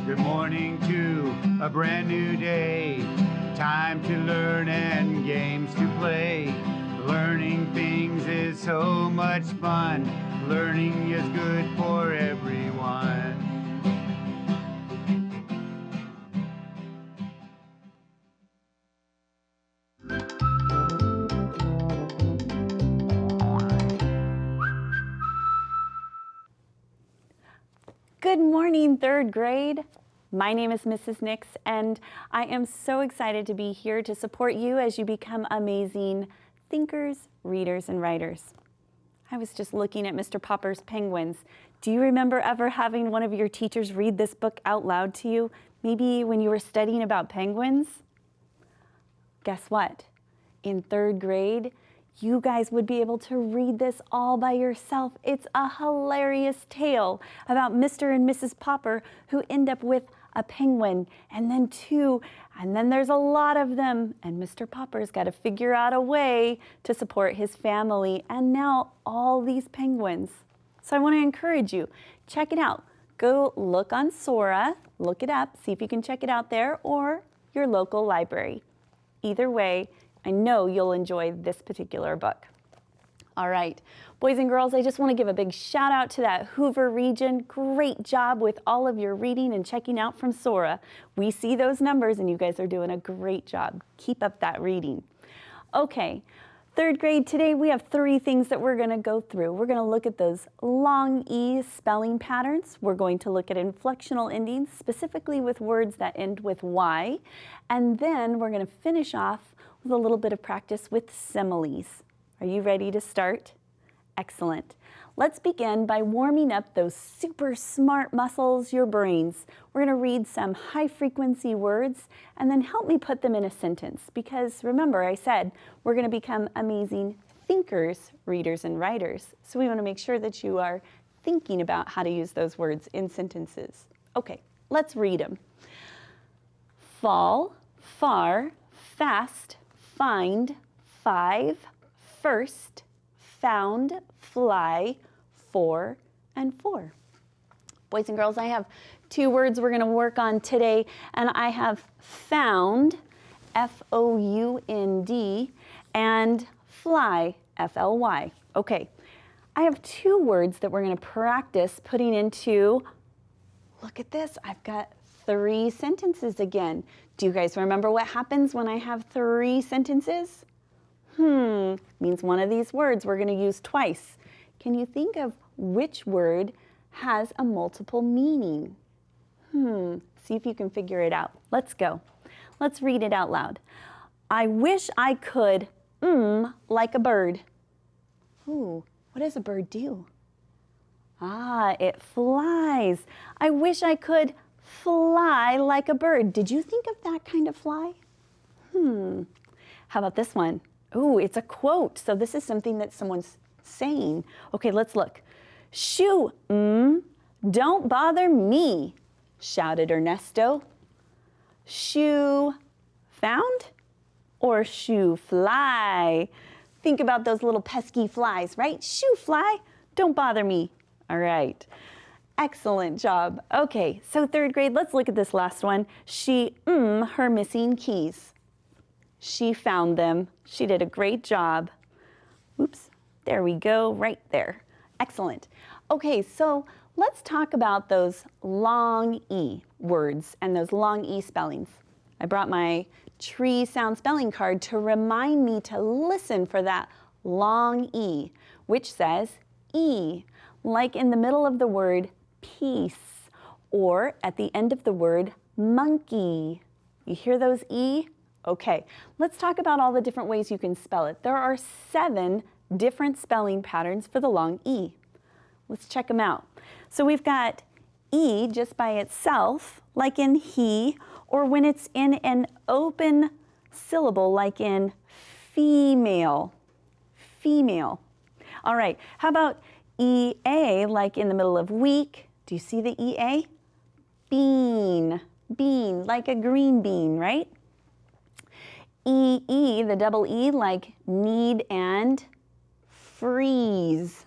Good morning to a brand new day. Time to learn and games to play. Learning things is so much fun. Learning is good for everyone. Good morning, third grade. My name is Mrs. Nix, and I am so excited to be here to support you as you become amazing thinkers, readers, and writers. I was just looking at Mr. Popper's Penguins. Do you remember ever having one of your teachers read this book out loud to you? Maybe when you were studying about penguins? Guess what? In third grade, you guys would be able to read this all by yourself. It's a hilarious tale about Mr. and Mrs. Popper who end up with a penguin and then two, and then there's a lot of them, and Mr. Popper's got to figure out a way to support his family and now all these penguins. So I want to encourage you, check it out. Go look on Sora, look it up, see if you can check it out there or your local library. Either way, I know you'll enjoy this particular book. All right, boys and girls, I just want to give a big shout out to that Hoover region. Great job with all of your reading and checking out from Sora. We see those numbers and you guys are doing a great job. Keep up that reading. Okay, third grade, today we have 3 things that we're going to go through. We're going to look at those long E spelling patterns. We're going to look at inflectional endings, specifically with words that end with Y. And then we're going to finish off with a little bit of practice with similes. Are you ready to start? Excellent. Let's begin by warming up those super smart muscles, your brains. We're going to read some high frequency words and then help me put them in a sentence because remember I said we're going to become amazing thinkers, readers, and writers. So we want to make sure that you are thinking about how to use those words in sentences. Okay, let's read them. Fall, far, fast, find, 5, first, found, fly, 4, and 4. Boys and girls, I have 2 words we're going to work on today, and I have found, F-O-U-N-D, and fly, F-L-Y. Okay, I have 2 words that we're going to practice putting into, look at this, I've got 3 sentences again. Do you guys remember what happens when I have 3 sentences? Means one of these words we're going to use twice. Can you think of which word has a multiple meaning? See if you can figure it out. Let's go. Let's read it out loud. I wish I could like a bird. Ooh, what does a bird do? Ah, it flies. I wish I could fly like a bird. Did you think of that kind of fly? How about this one? Ooh, it's a quote. So this is something that someone's saying. Okay, let's look. Shoo, don't bother me, shouted Ernesto. Shoe found or shoe fly? Think about those little pesky flies, right? Shoo fly, don't bother me. All right. Excellent job. Okay, so third grade, let's look at this last one. She, her missing keys. She found them. She did a great job. Oops, there we go, right there. Excellent. Okay, so let's talk about those long E words and those long E spellings. I brought my tree sound spelling card to remind me to listen for that long E, which says E, like in the middle of the word peace, or at the end of the word monkey. You hear those E? Okay, let's talk about all the different ways you can spell it. There are 7 different spelling patterns for the long E. Let's check them out. So we've got E just by itself, like in he, or when it's in an open syllable, like in female, female. All right, how about EA, like in the middle of week? Do you see the EA? Bean, bean, like a green bean, right? EE, the double E, like need and freeze,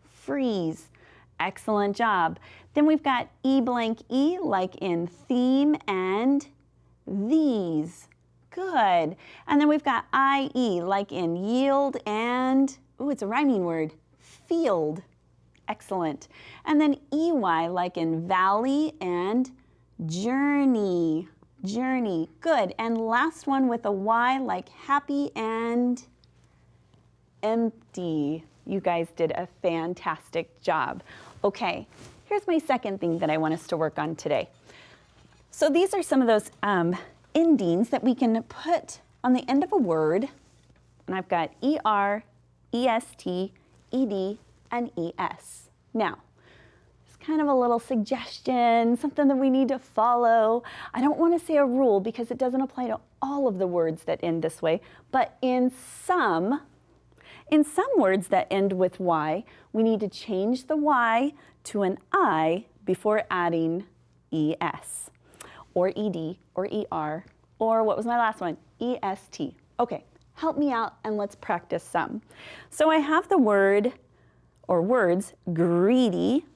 freeze. Excellent job. Then we've got E blank E, like in theme and these. Good. And then we've got IE, like in yield and, ooh, it's a rhyming word, field. Excellent. And then EY, like in valley and journey. Journey. Good. And last one with a Y, like happy and empty. You guys did a fantastic job. Okay, here's my second thing that I want us to work on today. So these are some of those endings that we can put on the end of a word. And I've got ER, EST, ED, and ES. Now, it's kind of a little suggestion, something that we need to follow. I don't want to say a rule because it doesn't apply to all of the words that end this way, but in some words that end with Y, we need to change the Y to an I before adding ES, or ED, or ER, or what was my last one? EST. Okay, help me out and let's practice some. So I have the word, or words, greedy,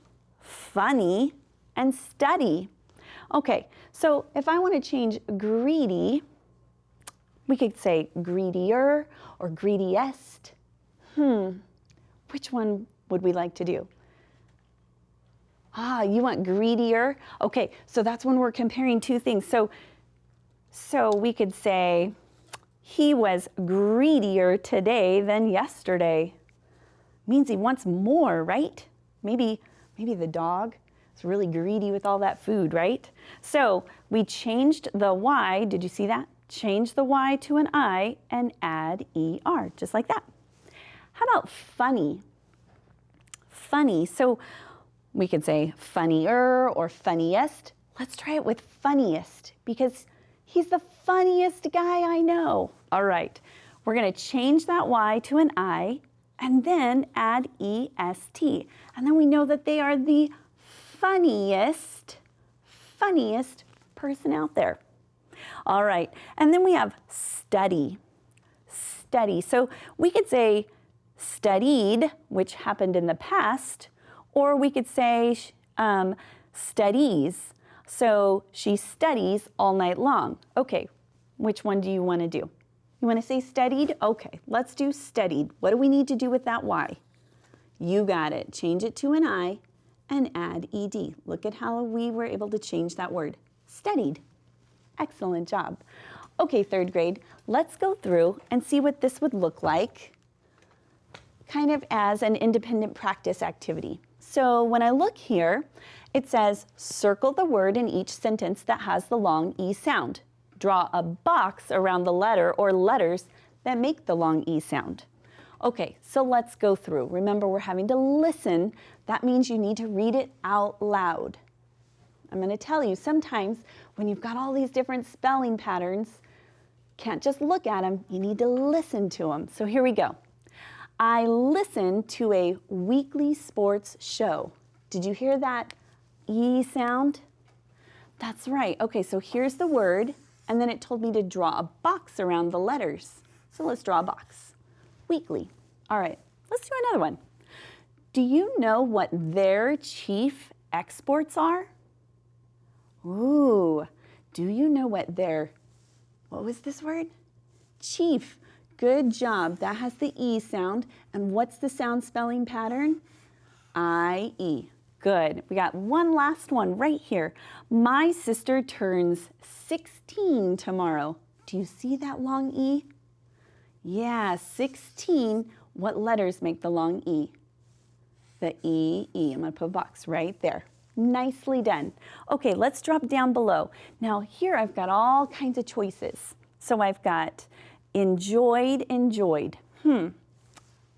funny, and study. Okay, so if I want to change greedy, we could say greedier or greediest. Which one would we like to do? You want greedier? Okay, so that's when we're comparing two things. So we could say, he was greedier today than yesterday. Means he wants more, right? Maybe the dog is really greedy with all that food, right? So we changed the Y, did you see that? Change the Y to an I and add ER, just like that. How about funny? Funny, so we could say funnier or funniest. Let's try it with funniest because he's the funniest guy I know. All right, we're gonna change that Y to an I and then add EST. And then we know that they are the funniest person out there. All right, and then we have study. Study, so we could say studied, which happened in the past, or we could say studies. So she studies all night long. Okay, which one do you want to do? You want to say studied? Okay, let's do studied. What do we need to do with that Y? You got it. Change it to an I and add ED. Look at how we were able to change that word. Studied. Excellent job. Okay, third grade, let's go through and see what this would look like kind of as an independent practice activity. So when I look here, it says circle the word in each sentence that has the long E sound. Draw a box around the letter or letters that make the long E sound. Okay, so let's go through. Remember, we're having to listen. That means you need to read it out loud. I'm going to tell you, sometimes when you've got all these different spelling patterns, can't just look at them, you need to listen to them. So here we go. I listened to a weekly sports show. Did you hear that E sound? That's right. Okay, so here's the word, and then it told me to draw a box around the letters. So let's draw a box. Weekly. All right, let's do another one. Do you know what their chief exports are? Ooh, do you know what what was this word? Chief. Good job. That has the E sound. And what's the sound spelling pattern? I-E. Good. We got one last one right here. My sister turns 16 tomorrow. Do you see that long E? Yeah, 16. What letters make the long E? The E. I'm going to put a box right there. Nicely done. Okay, let's drop down below. Now here I've got all kinds of choices. So I've got enjoyed.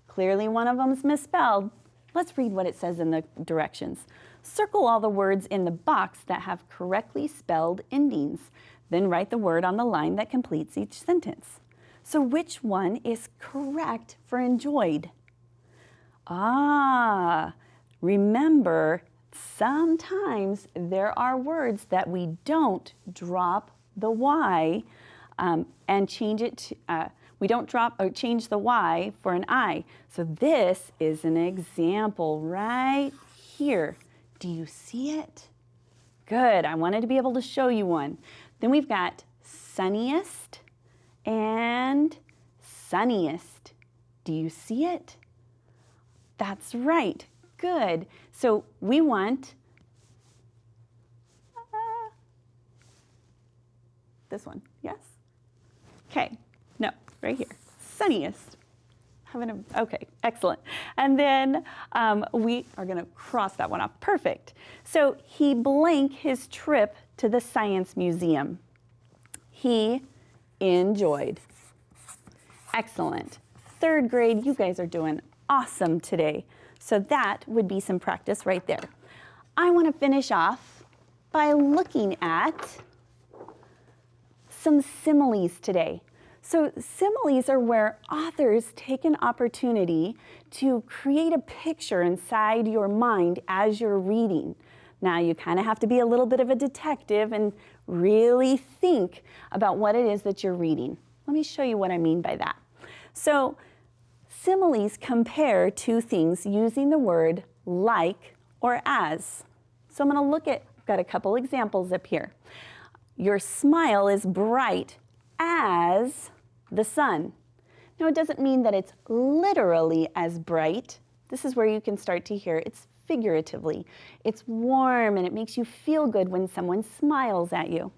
Clearly one of them is misspelled. Let's read what it says in the directions. Circle all the words in the box that have correctly spelled endings. Then write the word on the line that completes each sentence. So which one is correct for enjoyed? Remember, sometimes there are words that we don't drop the Y and change it to, we don't drop or change the Y for an I. So this is an example right here. Do you see it? Good, I wanted to be able to show you one. Then we've got sunniest and sunniest. Do you see it? That's right, good. So we want this one, yes? Okay, no, right here, sunniest. Okay, excellent. And then we are gonna cross that one off, perfect. So he blank his trip to the Science Museum. He enjoyed. Excellent. Third grade, you guys are doing awesome today. So that would be some practice right there. I wanna finish off by looking at some similes today. So similes are where authors take an opportunity to create a picture inside your mind as you're reading. Now you kind of have to be a little bit of a detective and really think about what it is that you're reading. Let me show you what I mean by that. So similes compare two things using the word like or as. So I'm going to look at, I've got a couple examples up here. Your smile is bright as the sun. Now, it doesn't mean that it's literally as bright. This is where you can start to hear it's figuratively. It's warm and it makes you feel good when someone smiles at you.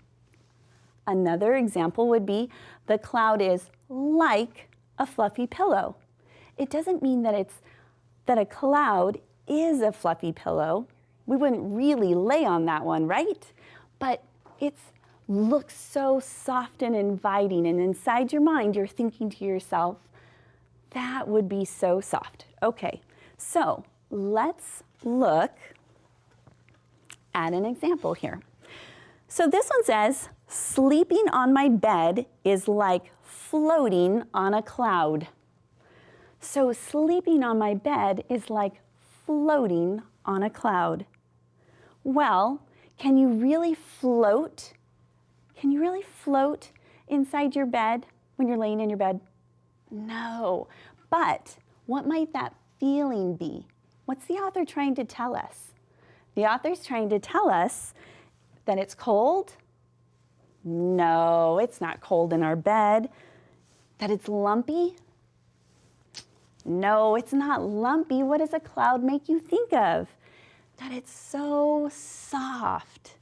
Another example would be the cloud is like a fluffy pillow. It doesn't mean that a cloud is a fluffy pillow. We wouldn't really lay on that one, right? But it's looks so soft and inviting, and inside your mind you're thinking to yourself, that would be so soft. Okay, so let's look at an example here. So this one says, sleeping on my bed is like floating on a cloud. So sleeping on my bed is like floating on a cloud. Well, can you really float? Can you really float inside your bed when you're laying in your bed? No, but what might that feeling be? What's the author trying to tell us? The author's trying to tell us that it's cold? No, it's not cold in our bed. That it's lumpy? No, it's not lumpy. What does a cloud make you think of? That it's so soft.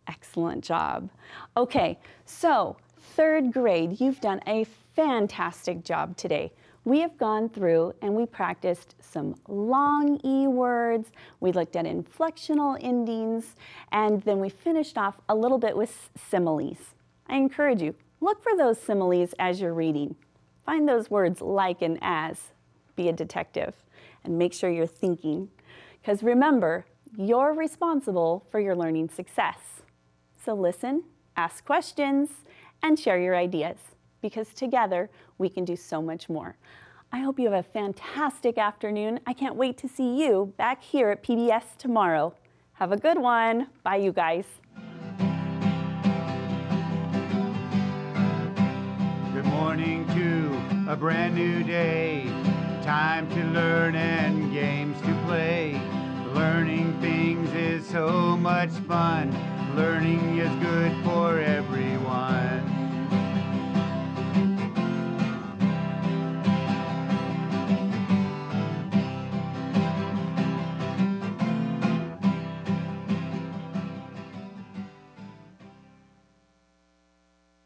Excellent job. Okay, so third grade, you've done a fantastic job today. We have gone through and we practiced some long E words, we looked at inflectional endings, and then we finished off a little bit with similes. I encourage you, look for those similes as you're reading. Find those words like and as. Be a detective and make sure you're thinking. Because remember, you're responsible for your learning success. So listen, ask questions, and share your ideas, because together we can do so much more. I hope you have a fantastic afternoon. I can't wait to see you back here at PBS tomorrow. Have a good one. Bye, you guys. Good morning to a brand new day. Time to learn and games to play. Learning things is so much fun. Learning is good for everyone.